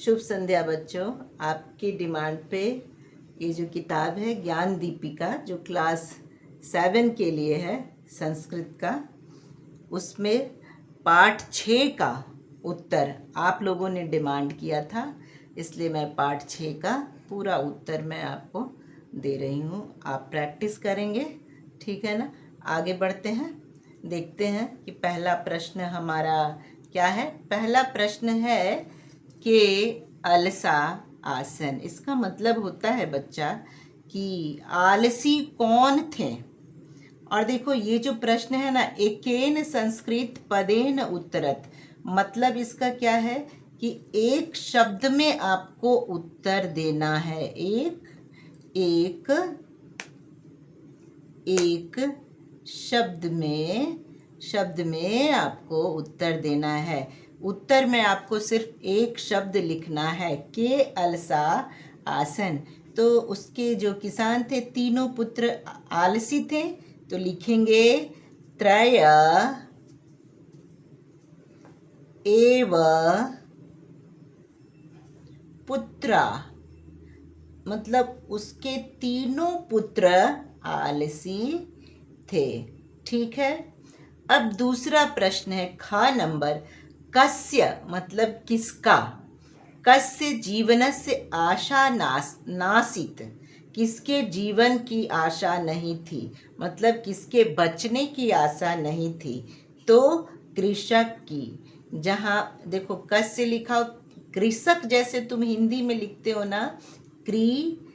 शुभ संध्या बच्चों। आपकी डिमांड पे ये जो किताब है ज्ञान दीपिका, जो क्लास 7 के लिए है संस्कृत का, उसमें पाठ 6 का उत्तर आप लोगों ने डिमांड किया था, इसलिए मैं पाठ 6 का पूरा उत्तर मैं आपको दे रही हूँ। आप प्रैक्टिस करेंगे, ठीक है ना। आगे बढ़ते हैं, देखते हैं कि पहला प्रश्न हमारा क्या है। पहला प्रश्न है कि आलसा आसन, इसका मतलब होता है बच्चा कि आलसी कौन थे। और देखो ये जो प्रश्न है ना, एकेन संस्कृत पदेन उत्तरत, मतलब इसका क्या है कि एक शब्द में आपको उत्तर देना है। एक शब्द में आपको उत्तर देना है। उत्तर में आपको सिर्फ एक शब्द लिखना है, के अलसा आसन। तो उसके जो किसान थे, तीनों पुत्र आलसी थे, तो लिखेंगे त्रय एव पुत्रा, मतलब उसके तीनों पुत्र आलसी थे। ठीक है। अब दूसरा प्रश्न है खा नंबर, कस्य मतलब किसका, कस्य जीवनस्य आशा नासित, किसके जीवन की आशा नहीं थी, मतलब किसके बचने की आशा नहीं थी। तो कृषक की। जहाँ देखो कस्य लिखा हो, कृषक जैसे तुम हिंदी में लिखते हो ना, कृषक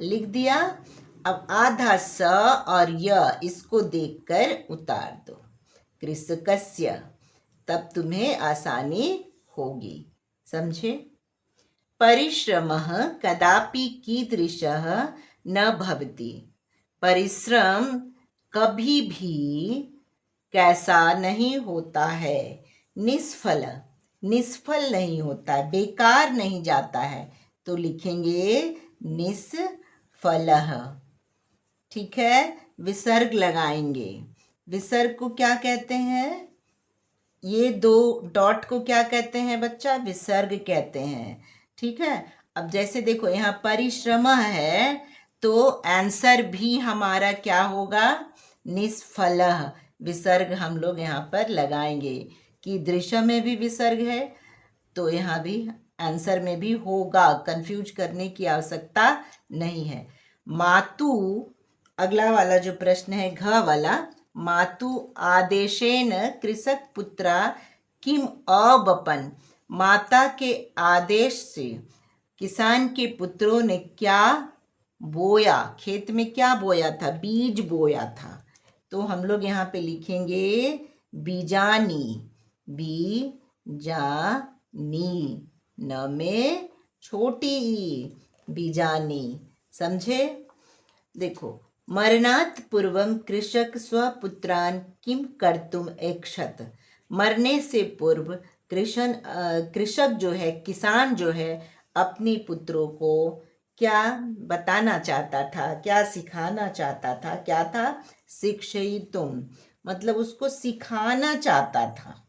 लिख दिया। अब आधा स और य इसको देखकर उतार दो, कृषकस्य, तब तुम्हें आसानी होगी। समझे। परिश्रमः कदापि कीदृशः न भवति, परिश्रम कभी भी कैसा नहीं होता है। निष्फल, निष्फल नहीं होता, बेकार नहीं जाता है, तो लिखेंगे निष्फलः। ठीक है। विसर्ग लगाएंगे। विसर्ग को क्या कहते हैं, ये दो डॉट को क्या कहते हैं बच्चा, विसर्ग कहते हैं। ठीक है। अब जैसे देखो यहाँ परिश्रम है, तो आंसर भी हमारा क्या होगा, निष्फलः। विसर्ग हम लोग यहाँ पर लगाएंगे। कि दृश्य में भी विसर्ग है, तो यहाँ भी आंसर में भी होगा, कंफ्यूज करने की आवश्यकता नहीं है। मातु, अगला वाला जो प्रश्न है घ वाला, मातु आदेशेन कृषक पुत्रा किम अवपन, माता के आदेश से किसान के पुत्रों ने क्या बोया, खेत में क्या बोया था, बीज बोया था। तो हम लोग यहाँ पे लिखेंगे बीजानी, बीजानी, न में छोटी ई, बीजानी। समझे। देखो, मरणात् पूर्वम कृषक स्वपुत्रान किम कर्तुम ऐक्षत, मरने से पूर्व कृषक जो है, किसान जो है, अपने पुत्रों को क्या बताना चाहता था, क्या सिखाना चाहता था, क्या था, शिक्षयितुम, मतलब उसको सिखाना चाहता था।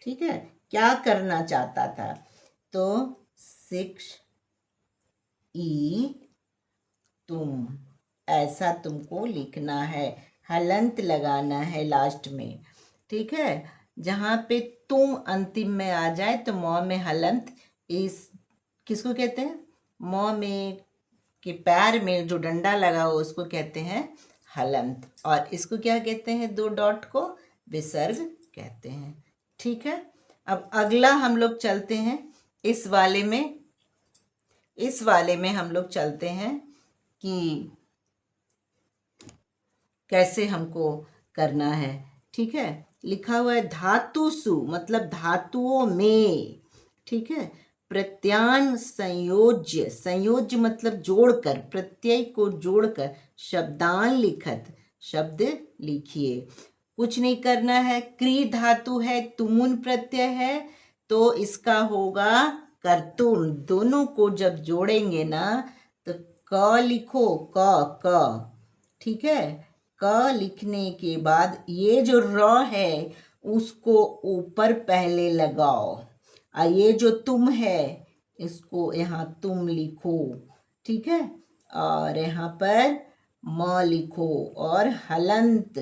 ठीक है। क्या करना चाहता था, तो तुम, ऐसा तुमको लिखना है, हलंत लगाना है लास्ट में। ठीक है। जहाँ पे तुम अंतिम में आ जाए तो म में हलंत, इस किसको कहते हैं, म में के पैर में जो डंडा लगा हो उसको कहते हैं हलंत, और इसको क्या कहते हैं, दो डॉट को विसर्ग कहते हैं। ठीक है। अब अगला हम लोग चलते हैं, इस वाले में हम लोग चलते हैं कि कैसे हमको करना है। ठीक है। लिखा हुआ है धातुसु, मतलब धातुओं में। ठीक है। प्रत्यान संयोज्य, संयोज्य मतलब जोड़कर, प्रत्यय को जोड़कर शब्दान लिखत, शब्द लिखिए। कुछ नहीं करना है। क्री धातु है, तुमुन प्रत्यय है, तो इसका होगा कर्तुम। दोनों को जब जोड़ेंगे ना, तो क लिखो, क। ठीक है। क लिखने के बाद ये जो र है उसको ऊपर पहले लगाओ, ये जो तुम है इसको यहाँ तुम लिखो, ठीक है। और यहाँ पर म लिखो। और हलंत,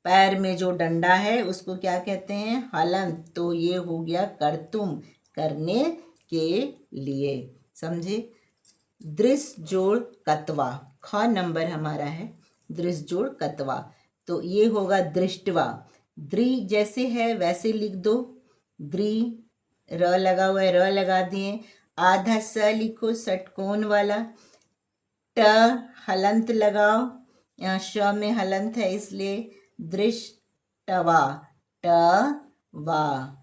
पैर में जो डंडा है उसको क्या कहते हैं? हलंत। तो ये हो गया करतुम, करने के लिए। समझे? दृश्य जोड़ कतवा, ख नंबर हमारा है दृश्य जोड़ कतवा। तो ये होगा दृष्टवा। द्रि जैसे है वैसे लिख दो, द्रि। र लगा हुआ है, र लगा दिए। आधा स लिखो, षटकोण वाला। ट हलंत लगाओ, यहाँ श में हलंत है इसलिए दृष्टवा, ट वा,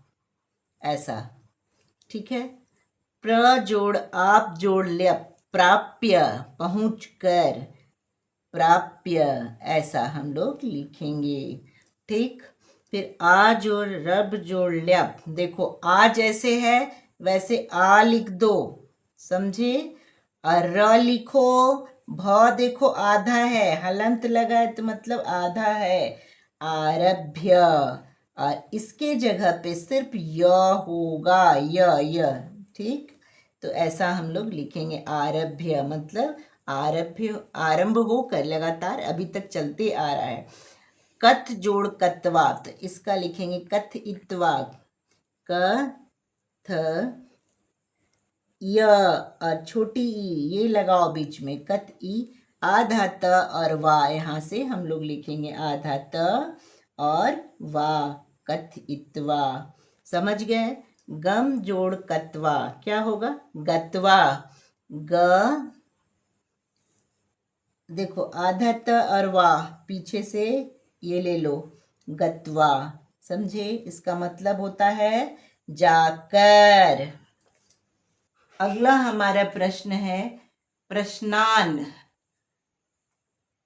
ऐसा, ठीक है। प्र जोड़ आप जोड़ ल्यप, प्राप्य, पहुंच कर, प्राप्य, ऐसा हम लोग लिखेंगे, ठीक। फिर आ जोड़ रब जोड़ ल्यप, देखो आ जैसे है वैसे आ लिख दो, समझे। और र लिखो, भ देखो आधा है, हलंत लगा है तो मतलब आधा है, आरभ्य। और इसके जगह पे सिर्फ य होगा, य, ठीक। तो ऐसा हम लोग लिखेंगे, आरभ्य मतलब आरभ्य, आरंभ होकर लगातार अभी तक चलते आ रहा है। कथ जोड़ कत्वात, इसका लिखेंगे कथ इत्वा, क थ य और छोटी ई ये लगाओ बीच में, कथ ई। आधा त और वा, यहाँ से हम लोग लिखेंगे आधा त और वा, कथ इत्वा। समझ गए? गम जोड़ कत्वा, क्या होगा? गत्वा। ग देखो आधा त और वाह, पीछे से ये ले लो, गत्वा। समझे? इसका मतलब होता है जाकर। अगला हमारा प्रश्न है प्रश्नान,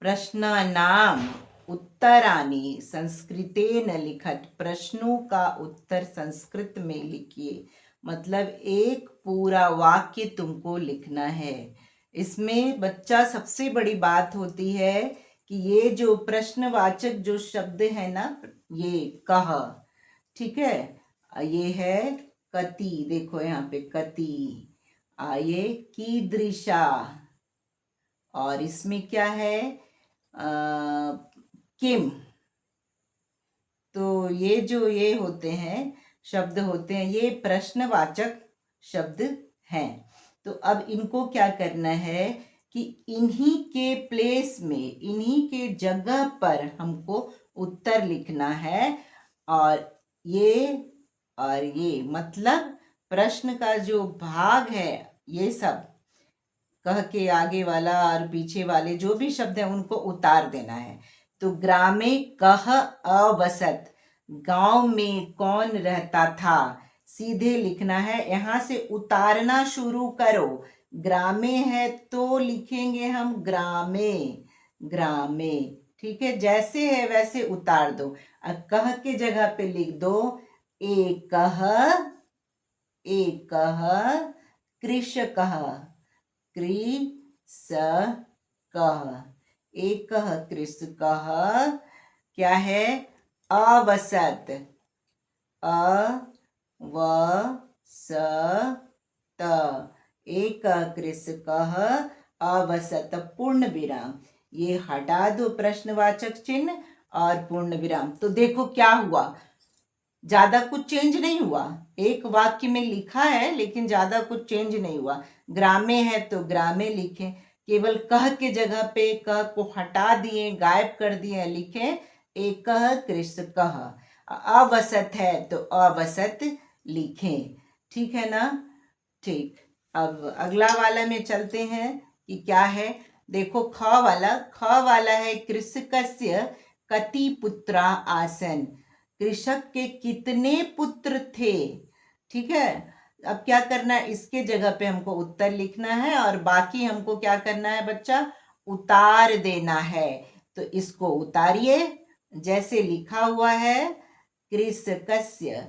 प्रश्नानाम उत्तरानि संस्कृतेन लिखत, प्रश्नों का उत्तर संस्कृत में लिखिए। मतलब एक पूरा वाक्य तुमको लिखना है। इसमें बच्चा सबसे बड़ी बात होती है कि ये जो प्रश्नवाचक जो शब्द है ना, ये कह, ठीक है, ये है कति, देखो यहाँ पे कति, ये कीदृशा, और इसमें क्या है किम। तो ये जो ये होते हैं शब्द होते हैं, ये प्रश्नवाचक शब्द हैं। तो अब इनको क्या करना है कि इन्हीं के प्लेस में, इन्हीं के जगह पर हमको उत्तर लिखना है। और ये मतलब प्रश्न का जो भाग है, ये सब कह के आगे वाला और पीछे वाले जो भी शब्द हैं उनको उतार देना है। तो ग्रामे कह अवसत, गांव में कौन रहता था, सीधे लिखना है, यहाँ से उतारना शुरू करो। ग्रामे है तो लिखेंगे हम ग्रामे, ग्रामे, ठीक है। जैसे है वैसे उतार दो। अब कह के जगह पे लिख दो एकह, एकह कृषकः, कृषकः, एकह कृषकः, क्या है अवसत, अवसत, एकह कृषकः अवसत, पूर्ण विराम, ये हटा दो प्रश्नवाचक चिन्ह और पूर्ण विराम। तो देखो क्या हुआ, ज्यादा कुछ चेंज नहीं हुआ, एक वाक्य में लिखा है लेकिन ज्यादा कुछ चेंज नहीं हुआ। ग्रामे है तो ग्रामे लिखें, केवल कह के जगह पे कह को हटा दिए, गायब कर दिए, लिखें एकह कृषकः। अवसत है तो अवसत लिखें, ठीक है ना। ठीक, अब अगला वाला में चलते हैं कि क्या है। देखो ख वाला है कृषकस्य कति पुत्रा आसन, कृषक के कितने पुत्र थे, ठीक है। अब क्या करना है, इसके जगह पे हमको उत्तर लिखना है और बाकी हमको क्या करना है बच्चा, उतार देना है। तो इसको उतारिए, जैसे लिखा हुआ है कृषकस्य,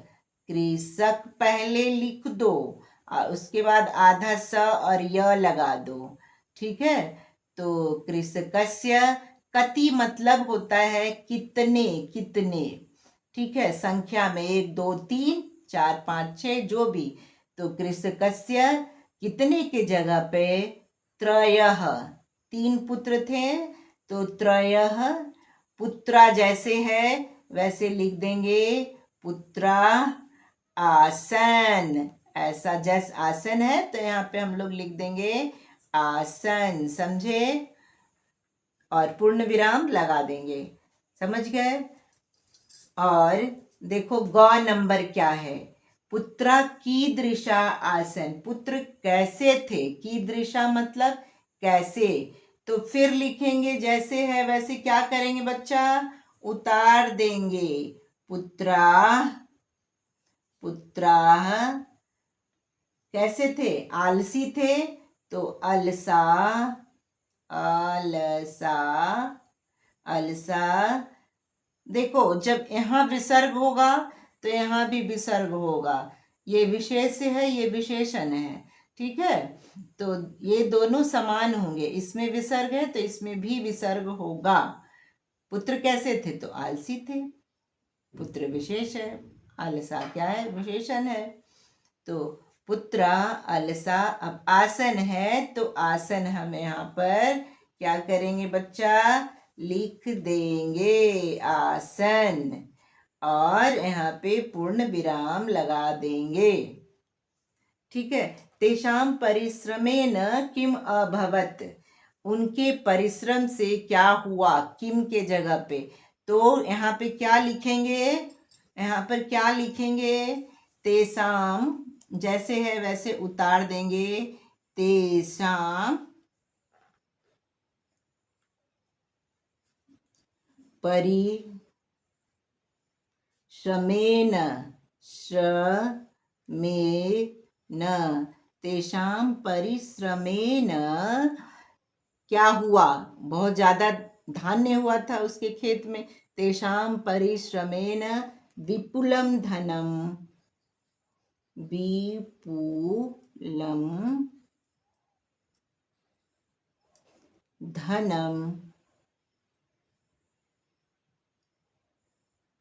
कृषक पहले लिख दो और उसके बाद आधा स और य लगा दो, ठीक है। तो कृषकस्य, कति मतलब होता है कितने, कितने, ठीक है, संख्या में 1 2 3 4 5 6 जो भी। तो कृषकस्य कितने के जगह पे त्रयः, 3 पुत्र थे तो त्रयः। पुत्रा जैसे है वैसे लिख देंगे पुत्रा आसन। ऐसा जैसे आसन है तो यहाँ पे हम लोग लिख देंगे आसन, समझे? और पूर्ण विराम लगा देंगे, समझ गए? और देखो ग नंबर क्या है, पुत्रा कीदृशा आसन, पुत्र कैसे थे, कीदृशा मतलब कैसे। तो फिर लिखेंगे जैसे है वैसे क्या करेंगे बच्चा, उतार देंगे। पुत्रा, पुत्रा कैसे थे, आलसी थे तो अलसा, अलसा, अलसा। देखो जब यहाँ विसर्ग होगा तो यहाँ भी विसर्ग होगा, ये विशेष है ये विशेषण है, ठीक है? तो ये दोनों समान होंगे, इसमें विसर्ग है तो इसमें भी विसर्ग होगा। पुत्र कैसे थे तो आलसी थे, पुत्र विशेष है, आलसा क्या है, विशेषण है। तो पुत्रा अलसा, अब आसन है तो आसन हम यहाँ पर क्या करेंगे बच्चा, लिख देंगे आसन, और यहाँ पे पूर्ण विराम लगा देंगे, ठीक है? तेषाम परिश्रमेण किम अभवत, उनके परिश्रम से क्या हुआ, किम के जगह पे। तो यहाँ पे क्या लिखेंगे, यहाँ पर क्या लिखेंगे, तेषाम जैसे है वैसे उतार देंगे, तेषाम परिश्रमेण, श्रमेण, तेषाम परिश्रमेण क्या हुआ, बहुत ज्यादा धान्य हुआ था उसके खेत में। तेषाम परिश्रमेण विपुलम धनम, विपुलम धनम,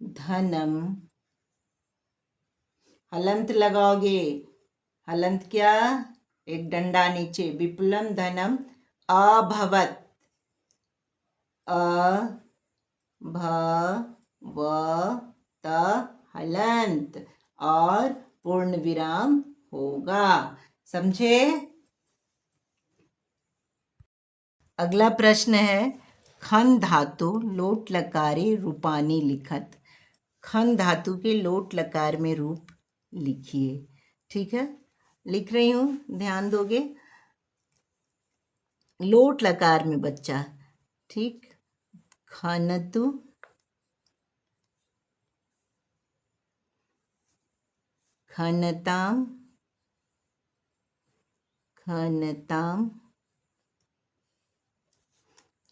धनम, हलंत लगाओगे, हलंत क्या, एक डंडा नीचे, विपुलम धनम अभवत, अभवत हलंत, और पूर्ण विराम होगा, समझे? अगला प्रश्न है, खन धातु लोट लकारे रूपानी लिखत, खन धातु के लोट लकार में रूप लिखिए, ठीक है? लिख रही हूं, ध्यान दोगे। लोट लकार में बच्चा, ठीक, खनतु, खनताम, खनताम,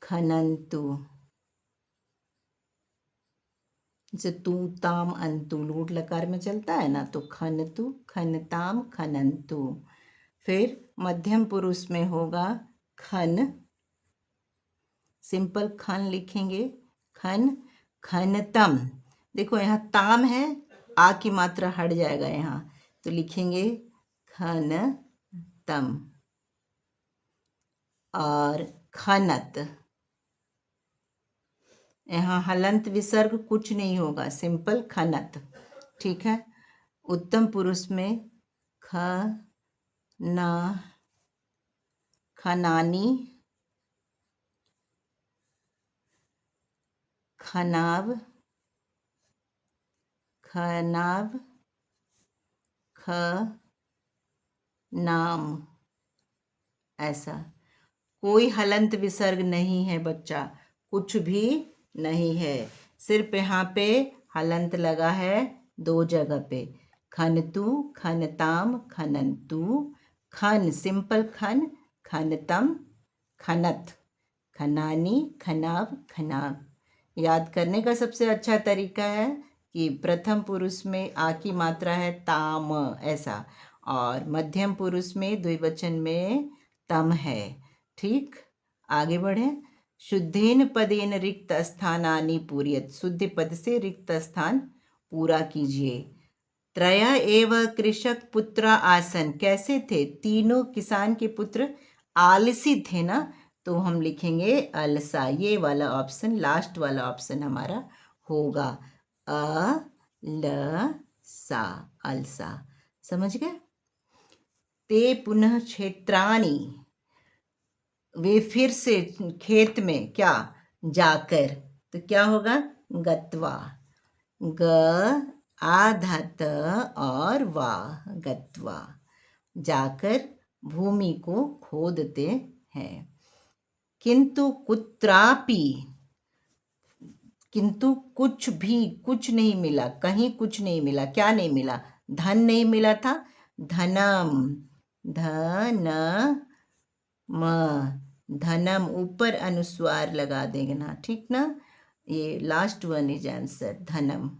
खनंतु, जैसे तू ताम अंतु लोट लकार में चलता है ना, तो खनतु, खनताम, खनंतु। फिर मध्यम पुरुष में होगा खन, सिंपल खन लिखेंगे, खन, खनतम। देखो यहाँ ताम है, आ की मात्रा हट जाएगा यहाँ, तो लिखेंगे खनतम। और खनत, यहाँ हलंत विसर्ग कुछ नहीं होगा, सिंपल खनत, ठीक है? उत्तम पुरुष में खना, खनानी, खनाब, खनाब, खनाम, ऐसा। कोई हलंत विसर्ग नहीं है बच्चा, कुछ भी नहीं है, सिर्फ यहाँ पे हलंत लगा है 2 जगह पे, खनतु, खनताम, खनंतु। खन सिंपल खन, खनतम, खनत, खनानी, खनाब, खनाब। याद करने का सबसे अच्छा तरीका है कि प्रथम पुरुष में आ की मात्रा है ताम, ऐसा, और मध्यम पुरुष में द्विवचन में तम है, ठीक? आगे बढ़े। शुद्धेन पदेन रिक्त स्थानानि पूरयत, शुद्ध पद से रिक्त स्थान पूरा कीजिए। त्रय एव कृषक पुत्र आसन, कैसे थे? तीनों किसान के पुत्र आलसी थे ना, तो हम लिखेंगे अलसा। ये वाला ऑप्शन, लास्ट वाला ऑप्शन हमारा होगा अलसा, अलसा। समझ गए? ते पुनः क्षेत्राणि, वे फिर से खेत में क्या जाकर, तो क्या होगा? गत्वा, ग आधात और वाह, गत्वा, जाकर भूमि को खोदते हैं। किंतु कुत्रापि, किंतु कुछ भी, कुछ नहीं मिला, कहीं कुछ नहीं मिला। क्या नहीं मिला? धन नहीं मिला था, धनम, धन म, धनम, ऊपर अनुस्वार लगा देना, ठीक ना? ये लास्ट वन इज आंसर, धनम।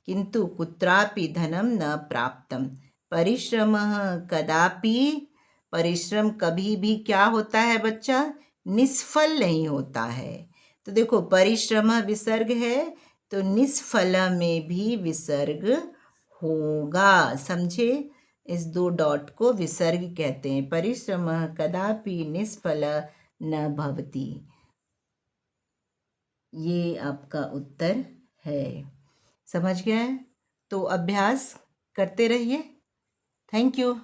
किंतु कुत्रापि धनम न प्राप्तम। परिश्रमः कदापि, परिश्रम कभी भी क्या होता है बच्चा? निष्फल नहीं होता है। तो देखो, परिश्रम विसर्ग है, तो निष्फल में भी विसर्ग होगा। समझे? इस दो डॉट को विसर्ग कहते हैं। परिश्रम कदापि निष्फल न भवति। ये आपका उत्तर है। समझ गए? तो अभ्यास करते रहिए। Thank you.